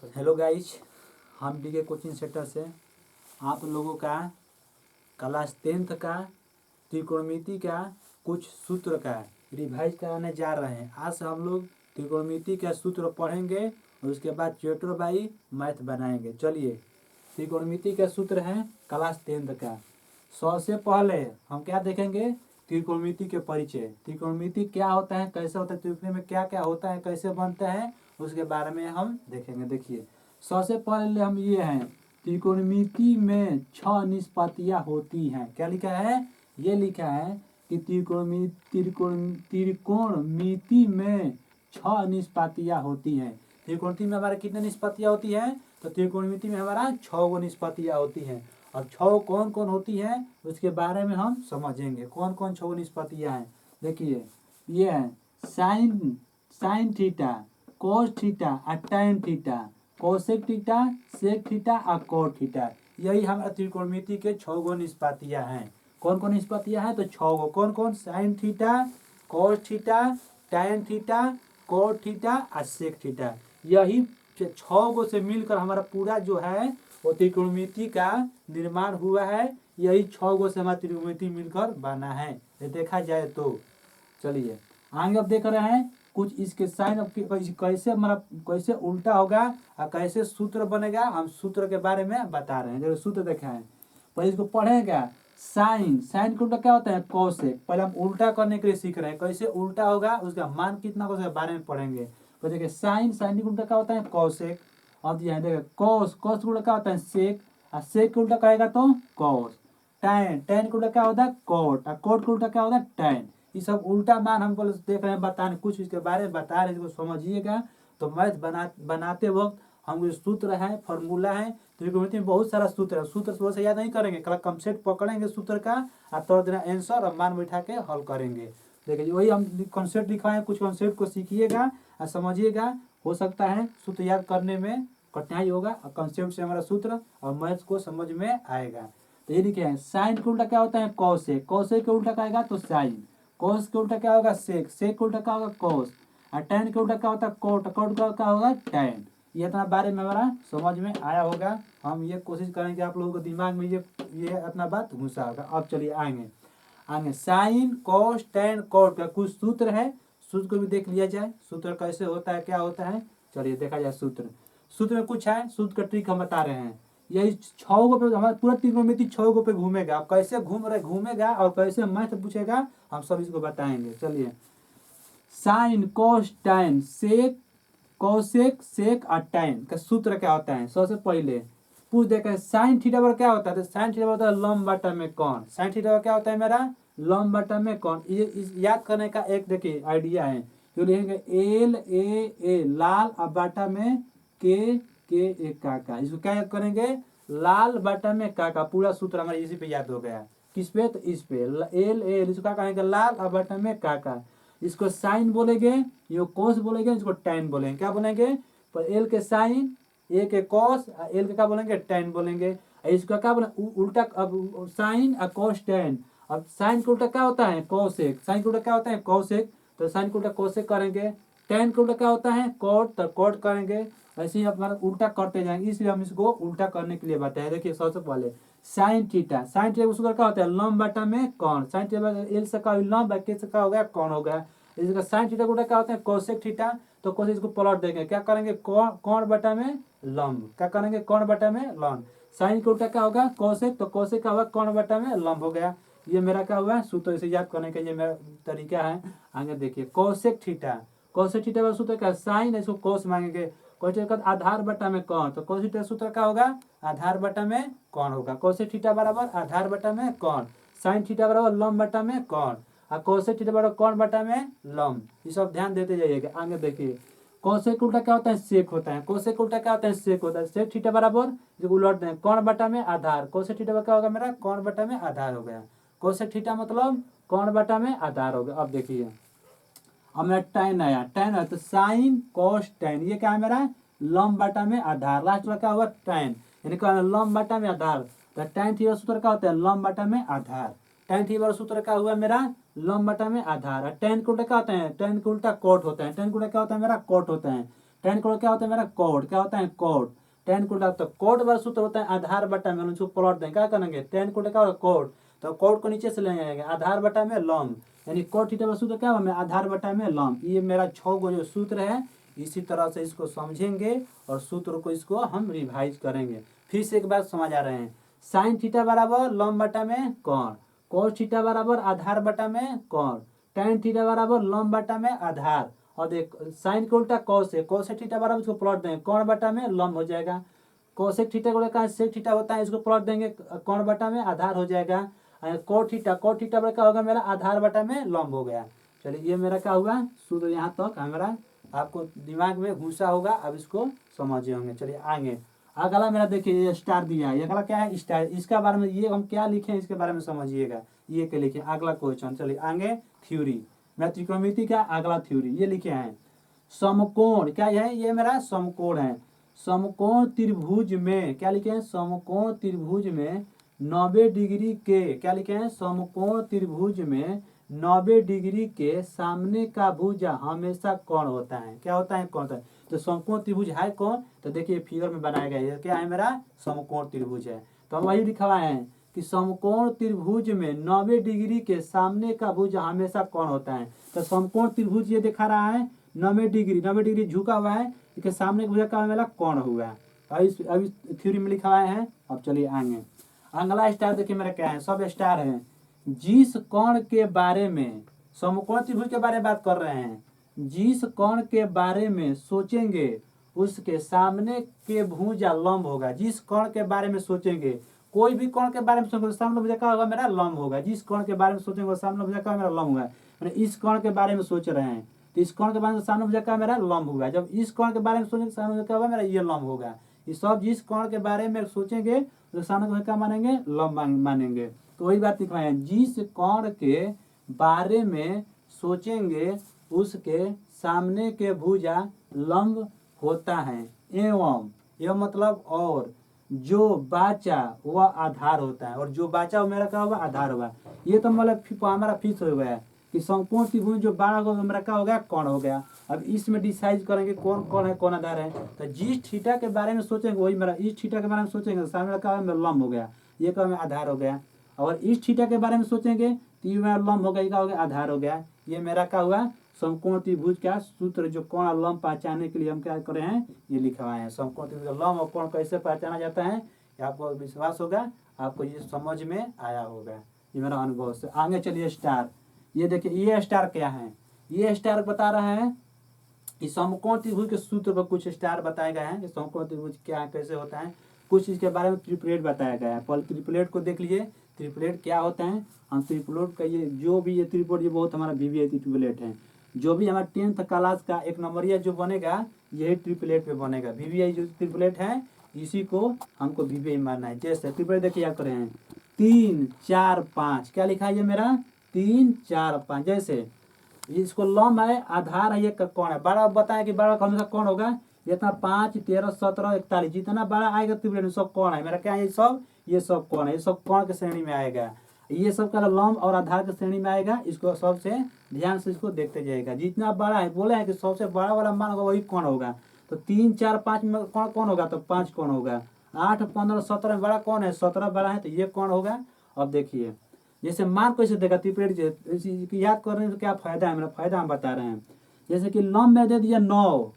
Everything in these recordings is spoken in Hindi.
हेलो गाइज, हम डीके कोचिंग सेंटर से आप लोगों का क्लास 10th का त्रिकोणमिति का कुछ सूत्र का रिवाइज कराने जा रहे हैं। आज से हम लोग त्रिकोणमिति का सूत्र पढ़ेंगे और उसके बाद चैप्टर बाई मैथ बनाएंगे। चलिए, त्रिकोणमिति का सूत्र है क्लास 10th का। सबसे पहले हम क्या देखेंगे? त्रिकोणमिति के परिचय। त्रिकोणमिति क्या होता है, कैसे होता है, त्रिकोण में क्या क्या होता है, कैसे बनता है, उसके बारे में हम देखेंगे। देखिए, सबसे पहले हम ये हैं, त्रिकोणमिति में 6 निष्पत्तियां होती हैं। क्या लिखा है? ये लिखा है कि त्रिकोणमिति में 6 निष्पत्तियां होती हैं। त्रिकोणमिति में हमारे कितने निष्पत्तियां होती हैं? तो त्रिकोणमिति में हमारा 6 निष्पत्तियां होती हैं। अब 6 कौन कौन होती हैं उसके बारे में हम समझेंगे। कौन कौन 6 निष्पत्तियां हैं? देखिए, ये है साइन थीटा, कोस थीटा और tan theta, cosec theta, sec theta और कोट थीटा। यही हमारे त्रिकोणमिति के 6 निष्पत्तियां हैं। कौन कौन निष्पत्तियां हैं? तो 6 कौन कौन? Sign theta, cos theta, tan theta, cot theta और सेक थीटा। यही 6 से मिलकर हमारा पूरा जो है वो त्रिकोणमिति का निर्माण हुआ है। यही 6 से हमारा त्रिकोणमिति मिलकर बना है, ये देखा जाए तो। चलिए आगे अब देख रहे हैं कुछ इसके साइन कैसे हमारा कैसे उल्टा होगा और कैसे सूत्र बनेगा। हम सूत्र के बारे में बता रहे हैं। जब सूत्र देखा है, पहले इसको पढ़ेगा। साइन का उल्टा क्या होता है? कोसेक। पहले हम उल्टा करने के लिए सीख रहे हैं, कैसे उल्टा होगा, उसका मान कितना होगा, उसके बारे में पढ़ेंगे। तो देखिए, साइन का उल्टा क्या होता है? कोसेक। अब यहाँ देखिए, कोस का उल्टा क्या होता है? सेक। और सेक का उल्टा कहेगा तो कोस। टैन का उल्टा क्या होता है? कोट। और कोट का उल्टा क्या होता है? टैन। ये सब उल्टा मान हमको देख रहे हैं, बताने कुछ इसके बारे में बता रहे हैं, इसको समझिएगा। तो मैथ बनाते वक्त हम सूत्र है, फॉर्मूला है। त्रिकोणमिति में बहुत सारा सूत्र है। सूत्र से याद नहीं करेंगे, कल कंसेप्ट पकड़ेंगे सूत्र का और तोड़ देना आंसर और मान बैठा के हल करेंगे। देखिए, वही हम कॉन्सेप्ट लिखा है, कुछ कॉन्सेप्ट को सीखिएगा और समझिएगा। हो सकता है सूत्र याद करने में कठिनाई होगा और कॉन्सेप्ट से हमारा सूत्र और मैथ को समझ में आएगा। तो ये लिखे हैं, साइन का उल्टा क्या होता है? कोसेक। कोसेक का उल्टा क्या आएगा? तो साइन। कोस के उल्टा क्या होगा? सेक। सेक के उल्टा क्या होगा? कोस। और टैन के उल्टा क्या होता है? कोट। कोट का क्या होगा? टैन। ये इतना बारे में हमारा समझ में आया होगा। हम ये कोशिश करेंगे आप लोगों को दिमाग में ये अपना बात घुसा होगा। अब चलिए आगे साइन, कोस, टैन, कोट का कुछ सूत्र है। सूत्र को भी देख लिया जाए, सूत्र कैसे होता है, क्या होता है। चलिए देखा जाए सूत्र में कुछ है। सूत्र का ट्रिक हम बता रहे हैं। यही 6 पे हमारा पूरा त्रिकोणमिति 6 पे घूमेगा। अब कैसे घूमेगा और कैसे मैथ पूछेगा, हम सब इसको बताएंगे। चलिए, साइन, कोस, टैन, सेक, कोसेक, सेक और टैन का सूत्र क्या होता है? सबसे पहले पूछ देखा, साइन थीटा पर क्या होता है? तो साइन थीटा होता है लंब बटा में कोण। साइन थीटा क्या होता है मेरा? लंब बटा में कोण। ये याद करने का एक देखिए आइडिया है। जो लिखेंगे एल ए लाल और बाटा में के ए का। इसको क्या याद करेंगे? लाल बटा में का पूरा सूत्र हमारे इसी पे याद हो गया। किस पे? तो इस पे एल इसको क्या कहेंगे? लाल और बटा में का। इसको साइन बोलेंगे, ये कोस बोलेंगे, इसको टैन बोलेंगे। क्या बोलेंगे? पर एल के साइन, ए के कोस, एल के क्या बोलेंगे? टैन बोलेंगे। इसका क्या बोले? उल्टा। अब साइन और कोस टैन। अब साइन का उल्टा क्या होता है? कोसेक। साइन का उल्टा क्या होता है? कोसेक। तो साइन का उल्टा कोसेक करेंगे। टैन का उल्टा क्या होता है? कोट। तो कोट करेंगे। ऐसे ही हमारा उल्टा करते जाएंगे, इसलिए हम इसको उल्टा करने के लिए बताए। देखिए, सबसे पहले साइन थीटा। साइन थीटा सूत्र क्या होता है? लंब बटा में कोण। साइन थीटा एल से का लंब, के से का हो गया? कोण हो गया। इसका साइन थीटा का क्या होता है? Cosec theta. तो कोसेक इसको पलट देंगे, क्या करेंगे? कोण बटा में लंब। क्या करेंगे? कोण बटा में लंब। साइन का उल्टा क्या होगा? कोसेक। तो कोसेक का होगा कोण बटा में लंब हो गया। ये मेरा क्या हुआ? सूत्र इसे याद करने का ये मेरा तरीका है। आगे देखिए, कोसेक थीटा। कोसेक थीटा का सूत्र क्या? साइन, इसको कोस मांगेंगे। कोसेक का आधार बटा में कोण। तो कोसेक थीटा सूत्र क्या होगा? आधार बटा में कोण होगा। कोसेक थीटा बराबर आधार बटा में कोण। साइन थीटा बराबर लंब बटा में कोण। और कोसेक थीटा बराबर कोण बटा में लंब। ये सब ध्यान देते जाइएगा। आगे देखिए, कोसेक उल्टा क्या होता है? सेक होता है। कोसेक उल्टा क्या होता है? सेक होता है। सेक थीटा बराबर उलट दें, कोण बटा में आधार। कोसेक थीटा क्या होगा मेरा? कोण बटा में आधार हो गया। कोसेक थीटा मतलब कोण बटा में आधार हो गया। अब देखिए, अब मेरा टैन आया। टैन है तो साइन, कोस, टैन। ये क्या है मेरा? लंब बटा में आधार। लास्ट में क्या हुआ? टैन। यानी क्या? लंब बटा में आधार। तो टैन थीटा सूत्र क्या होता है? लंब बटा में आधार। टैन थीटा सूत्र क्या हुआ मेरा? लंब बटा में आधार। टैन का उल्टा क्या होता है? टैन का उल्टा कोट होता है। टैन का उल्टा क्या होता है मेरा? कोट होता है। tan कोड क्या होता है मेरा कोड, क्या होता है कोड, tan कोड तो कोड वाला सूत्र होता है आधार बटा में, उसको प्लॉट दें, क्या करेंगे tan कोड क्या होगा कोड, तो कोड को नीचे से ले आएंगे आधार बटा में लंब, यानी कोट थीटा वाला सूत्र क्या होगा आधार बटा में लंब। ये मेरा 6 गो जो सूत्र है, इसी तरह से इसको समझेंगे और सूत्र को इसको हम रिवाइज करेंगे। फिर से एक बार समझ आ रहे हैं, साइन थीटा बराबर लंब बटा में कोण, कोस थीटा बराबर आधार बटा में कोण, tan थीटा बराबर लंब बटा में आधार, और देख साइन को उल्टा कोस है, कोसेक थीटा बराबर इसको प्लॉट देंगे कोण बटा में लंब हो जाएगा, कोसेक थीटा को लेकर सेक थीटा होता है, इसको प्लॉट देंगे कोण बटा में आधार हो जाएगा, कोट थीटा बराबर क्या होगा मेरा आधार बटा में लंब हो गया। चलिए ये मेरा क्या हुआ सूत्र, यहाँ तक हमारा आपको दिमाग में घुसा होगा, अब इसको समझे होंगे। चलिए आगे अगला मेरा देखिए ये स्टार दिया है, ये अगला क्या है स्टार, इसका बारे में ये हम क्या लिखे इसके बारे में समझिएगा, ये क्या लिखे अगला क्वेश्चन। चलिए आगे थ्योरी, मेरा त्रिकोणमिति का अगला थ्योरी ये लिखे हैं, समकोण क्या है, ये मेरा समकोण है, समकोण त्रिभुज में क्या लिखे हैं, समकोण त्रिभुज में 90 डिग्री के क्या लिखे हैं, समकोण त्रिभुज में 90 डिग्री के सामने का भुजा हमेशा कोण होता है, क्या होता है कोण होता है, तो समकोण त्रिभुज है कौन, तो देखिए फिगर में बनाया गया है, क्या है मेरा समकोण त्रिभुज है, तो हम वही लिखा हुआ है कि समकोण त्रिभुज में 90 डिग्री के सामने का भुजा हमेशा कोण होता है, तो समकोण त्रिभुज ये दिखा रहा है 90 डिग्री झुका हुआ है, इसके सामने का भुजा का मेरा कोण हुआ है, अभी थ्योरी में लिखा हुआ है। अब चलिए आगे अगला स्टार देखिए मेरा क्या है, सब स्टार है, जिस कोण के बारे में समकोण त्रिभुज के बारे में बात कर रहे हैं, जिस कोण के बारे में सोचेंगे उसके सामने के भुजा लंब होगा, जिस कोण के बारे में सोचेंगे, कोई भी कोण के बारे में सोचेंगे सामने भुजा क्या होगा मेरा लंब होगा, जिस कोण के बारे में सोचेंगे सामने भुजा क्या मेरा लंब होगा, मैंने इस कोण के बारे में सोच रहे हैं तो इस कोण के बारे में सामने भुजा क्या मेरा लंब होगा, जब इस कोण के बारे में सोचेंगे सामने भुजा क्या होगा मेरा ये लंब होगा, ये सब जिस कोण के बारे में सोचेंगे तो सामने भुजा क्या मानेंगे लंब मानेंगे, तो वही बात लिखवाए जिस कोण के बारे में सोचेंगे उसके सामने के भुजा लंब होता है, एवं यह मतलब और जो बाचा वह आधार होता है, और जो बाचा वो मेरा क्या होगा आधार होगा, ये तो मतलब हमारा फिक्स हो गया कि समकोण त्रिभुज जो बारह होगा मेरा क्या हो गया कोण हो गया। अब इसमें डिसाइड करेंगे कौन कौन है कौन आधार है, तो जिस थीटा के बारे में सोचेंगे वही मेरा, इस थीटा के बारे में सोचेंगे सामने क्या होगा मेरा लंब हो गया, ये क्या आधार हो गया, और इस थीटा के बारे में सोचेंगे तो ये मेरा लंब हो गया, क्या हो गया आधार हो गया, ये मेरा क्या हुआ समकोण त्रिभुज का सूत्र, जो कोण और लंब पहचानने के लिए हम क्या कर रहे हैं ये लिखा हुआ है, समकोण त्रिभुज का लंब और कोण कैसे पहचाना जाता है, ये आपको विश्वास होगा, आपको ये समझ में आया होगा, ये मेरा अनुभव से। आगे चलिए स्टार, ये देखिए ये स्टार क्या है, ये स्टार बता रहा है कि समकोण त्रिभुज के सूत्र पर कुछ स्टार बताए गए हैं कि समकोण त्रिभुज क्या कैसे होता है, कुछ इसके बारे में ट्रिपलेट बताया गया है। पहले ट्रिपलेट को देख लिए, ट्रिपलेट क्या होता है, हम ट्रिपलेट का ये जो भी ये ट्रिपलेट ये बहुत हमारा वीवीआई ट्रिपलेट है, जो भी हमारा 10th क्लास का एक नंबरिया जो बनेगा यही ट्रिपलेट पे बनेगा, वीवीआई जो ट्रिपलेट है इसी को हमको वीवीआई मानना है। जैसे ट्रिपलेट देखिए क्या करें 3 4 5, क्या लिखा है ये मेरा 3 4 5, जैसे इसको लंब है आधार है ये कोण है, बड़ा बताएं कि बड़ा हमेशा कौन होगा, जितना 5 13 17 41 जितना बड़ा आएगा त्रिभुज में सब कौन है मेरा क्या है, ये सब कौन है, ये सब कौन के श्रेणी में आएगा, ये सब का लंब और आधार के श्रेणी में आएगा, इसको सबसे ध्यान से इसको देखते जाएगा, जितना बड़ा है बोले हैं कि सबसे बड़ा वाला मान होगा वही कौन होगा, तो 3 4 5 में कौन कौन होगा तो 5 कौन होगा, 8 15 17 में बड़ा कौन है 17 बड़ा है तो ये कौन होगा। अब देखिए जैसे मान कैसे देगा त्रिपलेट, याद करने से क्या फायदा है, मेरा फायदा हम बता रहे हैं, जैसे कि लंब में दे दिया 9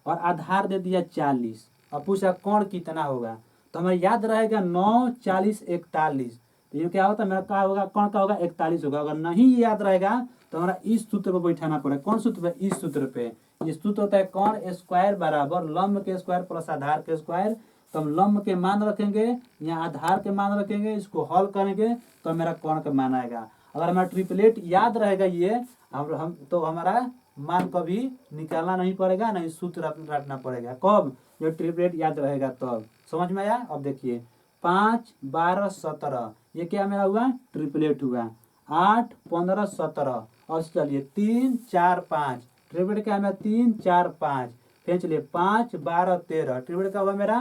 और आधार दे दिया 40 और पूछा कोण कितना होगा, तो हमें याद रहेगा 9 40 41, तो ये क्या होता है मेरा क्या होगा कोण का होगा 41 होगा, अगर नहीं याद रहेगा तो हमारा इस सूत्र पर बैठाना पड़ेगा, कौन सूत्र पे, इस सूत्र पे, ये सूत्र होता है कोण स्क्वायर बराबर लंब के स्क्वायर प्लस आधार के स्क्वायर, तो हम लंब के मान रखेंगे यहाँ आधार के मान रखेंगे, इसको हल करेंगे तो मेरा कोण का मान आएगा, अगर हमारा ट्रिपलेट याद रहेगा ये हम तो हमारा मान कभी निकालना नहीं पड़ेगा, नहीं सूत्र रटना पड़ेगा, कब जब ट्रिपलेट याद रहेगा तब, समझ में आया। अब देखिए 5 12 17 ये क्या मेरा हुआ ट्रिपलेट हुआ, 8 15 17 और चलिए 3 4 5 ट्रिपलेट क्या है 3 4 5, फिर चलिए 5 12 13 ट्रिपलेट का हुआ मेरा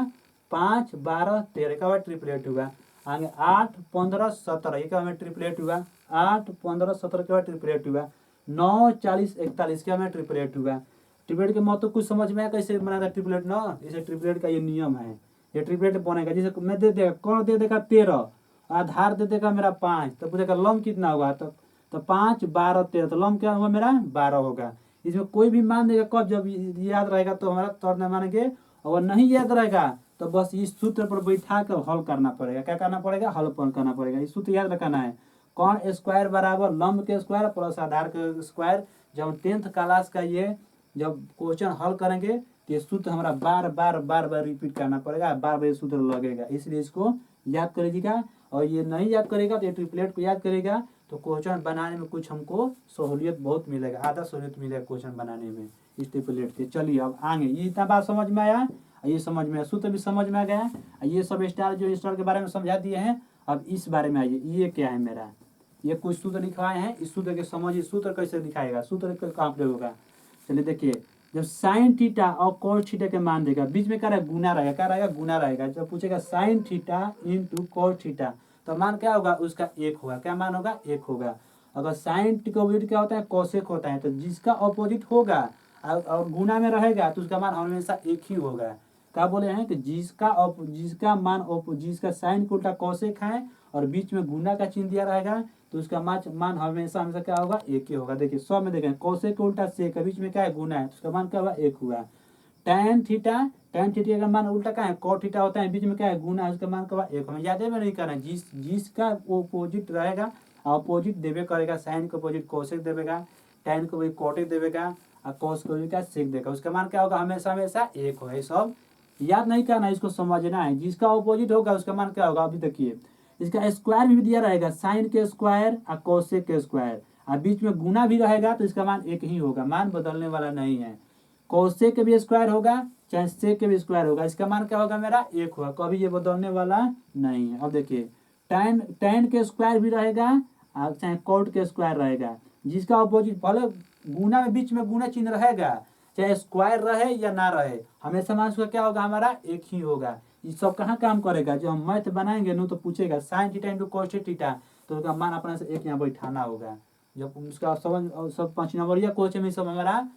5 12 13 का ट्रिपलेट हुआ, आगे 8 15 17 ये क्या ट्रिपलेट हुआ, 8 15 17 के बाद ट्रिपलेट हुआ, 9 40 41 क्या ट्रिपलेट हुआ, ट्रिपलेट के महत्व कुछ समझ में आया कैसे बनाता है ट्रिपलेट ना। जैसे ट्रिपलेट का ये नियम है, ये ट्रिपलेट बनेगा। जैसे मैं दे देगा कौन दे देगा 13, आधार दे देगा मेरा 5, तो पूछेगा लंब कितना होगा, तो 5 12 13, तो लंब क्या होगा मेरा 12 होगा। इसमें कोई भी मान देगा कब, जब याद रहेगा तो हमारा तोड़ मानेंगे, और नहीं याद रहेगा तो बस इस सूत्र पर बैठा कर हल करना पड़ेगा। क्या करना पड़ेगा, हल करना पड़ेगा। इस सूत्र याद रखना है, कौन स्क्वायर बराबर लंब के स्क्वायर प्लस आधार के स्क्वायर। जब 10th क्लास का ये जब क्वेश्चन हल करेंगे तो ये सूत्र हमारा बार बार रिपीट करना पड़ेगा, बार बार ये सूत्र लगेगा, इसलिए इसको याद करिएगा। और ये नहीं याद करेगा तो ये ट्रिपलेट को याद करेगा तो क्वेश्चन बनाने में कुछ हमको सहूलियत बहुत मिलेगा, आधा सहूलियत मिलेगा क्वेश्चन बनाने में इस ट्रिपलेट के। चलिए अब आगे, ये इतना बात समझ में आया, ये समझ में, सूत्र भी समझ में आ गया, ये सब स्टार जो स्टार के बारे में समझा दिए हैं। अब इस बारे में आइए, ये क्या है मेरा, ये कुछ सूत्र लिखवाए हैं, इस सूत्र के समझिए, सूत्र कैसे दिखाएगा, सूत्र कहाँ पे होगा। चलिए देखिए, जब साइन थीटा और कोस थीटा के मान देगा, बीच में क्या रहेगा, गुना रहेगा, क्या रहेगा, गुना रहेगा। जब पूछेगा sine theta into cos theta, तो मान क्या होगा, उसका 1 होगा। क्या मान होगा, 1 होगा। अगर साइन का अपोजिट क्या होता है, कोसेक होता है, तो जिसका अपोजिट होगा और गुना में रहेगा तो उसका मान हमेशा 1 ही होगा। क्या बोले हैं कि जिसका मान जिसका साइन को उल्टा कोसेक है और बीच में गुना का चिन्ह दिया रहेगा तो उसका मान हमेशा क्या होगा, 1 ही होगा। देखिए 100 में देखें, कोसेक को उल्टा सेक के बीच में क्या है, गुना है, तो उसका मान क्या होगा, 1 हुआ। tan थीटा का मान उल्टा क्या है, cot थीटा होता है, बीच में क्या है, गुना है, उसका मान क्या होगा, 1। हमें याद है में नहीं करना, जिसका अपोजिट रहेगा, अपोजिट देवे करेगा, साइन को अपोजिट कोसेक देवेगा, tan को अपोजिट कोटेक देवेगा और cos को क्या सेक देगा, उसका मान क्या होगा, हमेशा 1 होगा। ये सब याद नहीं करना, इसको समझना है। जिसका अपोजिट होगा उसका मान क्या होगा, अभी देखिए इसका स्क्वायर भी दिया रहेगा, साइन के स्क्वायर और कोसेक के स्क्वायर, और बीच में गुना भी रहेगा तो इसका मान 1 ही होगा, मान बदलने वाला नहीं है। कोसेक के भी स्क्वायर होगा चाहे सेक के भी स्क्वायर होगा, इसका मान क्या होगा, मेरा 1 होगा, कभी ये बदलने वाला नहीं है। अब देखिए tan के स्क्वायर भी रहेगा और चाहे कोट के स्क्वायर रहेगा, जिसका अपोजिट भले गुना में बीच में गुना चिन्ह रहेगा, चाहे स्क्वायर रहे या ना रहे, हमेशा मान उसका क्या होगा, हमारा 1 ही होगा। ये सब कहाँ काम करेगा, जब हम मैथ बनाएंगे ना तो पूछेगा sine theta into cos theta, तो उसका मान अपना से 1 यहाँ बैठाना होगा। जब उसका सब 5 नंबरिया क्वेश्चन में सब हमारा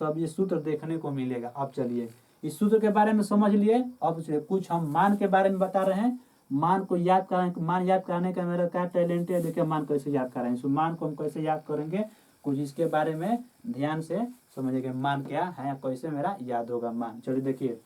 सब ये सूत्र देखने को मिलेगा। अब चलिए इस सूत्र के बारे में समझ लिए। अब कुछ हम मान के बारे में बता रहे हैं, मान को याद करें, मान याद करने का मेरा क्या टैलेंट है, देखिए मान कैसे याद कर रहे हैं, मान को हम कैसे याद करेंगे, कुछ इसके बारे में ध्यान से समझिएगा, मान क्या है, कैसे मेरा याद होगा मान। चलिए देखिए,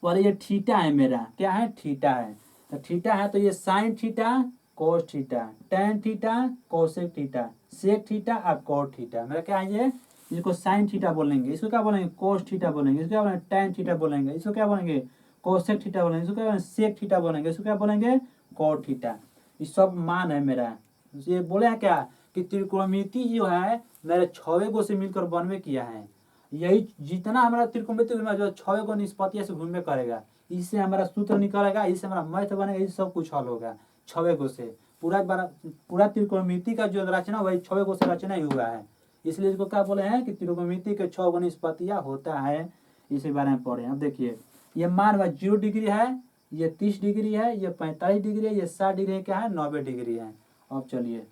पहले ये थीटा है मेरा, क्या है, थीटा है, तो थीटा है तो ये sine theta cos theta, tan theta cosec theta, sec theta और कोट थीटा, मेरा क्या है ये, इसको साइन थीटा बोलेंगे, इसको क्या बोलेंगे, कोस थीटा बोलेंगे, इसको क्या बोलेंगे, tan थीटा बोलेंगे, इसको क्या बोलेंगे, कोसेक थीटा बोलेंगे, इसको क्या बोलेंगे, सेक थीटा बोलेंगे, इसको क्या बोलेंगे, कोट थीटा। ये सब मान है मेरा। ये बोले हैं क्या कि त्रिकोणमिति जो है मेरे 6 गो से मिलकर बनवे किया है। यही जितना हमारा त्रिकोणमिति में जो 6 गो निष्पत्ति से घूमने करेगा, इससे हमारा सूत्र निकलेगा, इससे हमारा मैथ बनेगा, ये सब कुछ हल होगा 6 गो से। पूरा त्रिकोणमिति का जो रचना वही 6 गो से रचना ही हुआ है, इसलिए इसको क्या बोले हैं कि त्रिकोणमिति के 6 गो निष्पत्तियां होता है, इसी बारे में पढ़े। अब देखिए ये मान 0 डिग्री है, ये 30 डिग्री है, ये 45 डिग्री है, ये 60 डिग्री क्या है, 90 डिग्री है। अब चलिए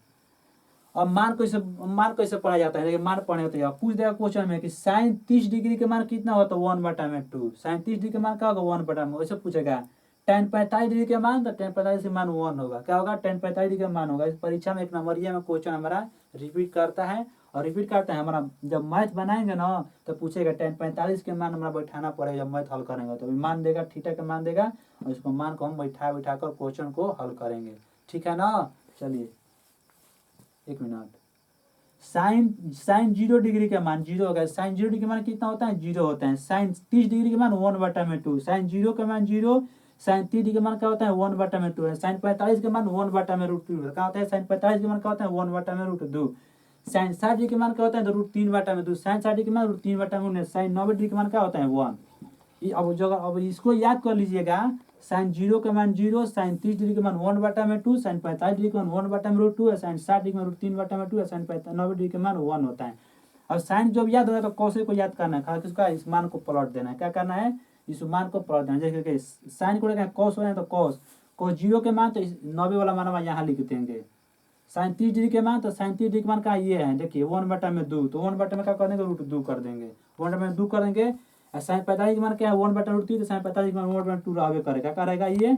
अब मान कैसे पढ़ा जाता है, देखिए मान पढ़ने होते हैं, पूछ देगा क्वेश्चन में कि साइन 30 डिग्री के मान कितना होता है, 1/2, साइन 30 डिग्री के मान क्या होगा, 1/2, वैसे पूछेगा। tan 45 डिग्री के मान, तो tan 45 के मान 1 होगा, क्या होगा, tan 45 डिग्री का मान होगा। इस परीक्षा में 1 नंबरिया में क्वेश्चन हमारा रिपीट करता है, और रिपीट करता है हमारा, जब मैथ बनाएंगे ना तो पूछेगा tan 45 के मान हमारा बैठाना पड़ेगा, जब मैथ हल करेंगे तो मान देगा, थीटा का मान देगा, और इसको मान को हम बैठा कर क्वेश्चन को हल करेंगे, ठीक है ना। चलिए 1 मिनट, साइन 0 डिग्री का मान 0 होगा, साइन 0 डिग्री का मान कितना होता है, 0 होता है। साइन 30 डिग्री का मान 1/2, साइन 0 का मान 0, साइन 30 डिग्री का मान क्या होता है, 1/2 है। साइन 45 का मान 1/√2 क्या होता है, साइन 45 का मान क्या होता है, 1/√2। साइन 60 डिग्री का मान क्या होता है, √3/2, साइन 60 डिग्री का मान √3/2, साइन 90 डिग्री का मान क्या होता है, 1। अब इसको याद कर लीजिएगा, साइन 0 का मान 0, साइन 30 डिग्री का मान 1/2, साइन 45 डिग्री का मान 1/√2 है, साइन 60 डिग्री का मान √3/2 है, साइन 90 डिग्री का मान 1 होता है। अब साइन जब याद होगा तो कोसे को याद करना है, खाली किसका, इस मान को पलट देना है, क्या करना है, इस मान को पलट देना है। जैसे कि साइन को लेकर कॉस हो तो कॉस 0 के मान तो 90 वाला मान यहाँ लिख देंगे, साइन 30 डिग्री के मान, तो साइन 30 डिग्री के मान का ये है, देखिए 1/2, तो 1/में क्या कर देंगे, √2 कर देंगे, 1/2 कर देंगे। साइन 45 के मान क्या है, 1/√3, तो साइन 45 के मान 1/2 रहबे करेगा, क्या रहेगा ये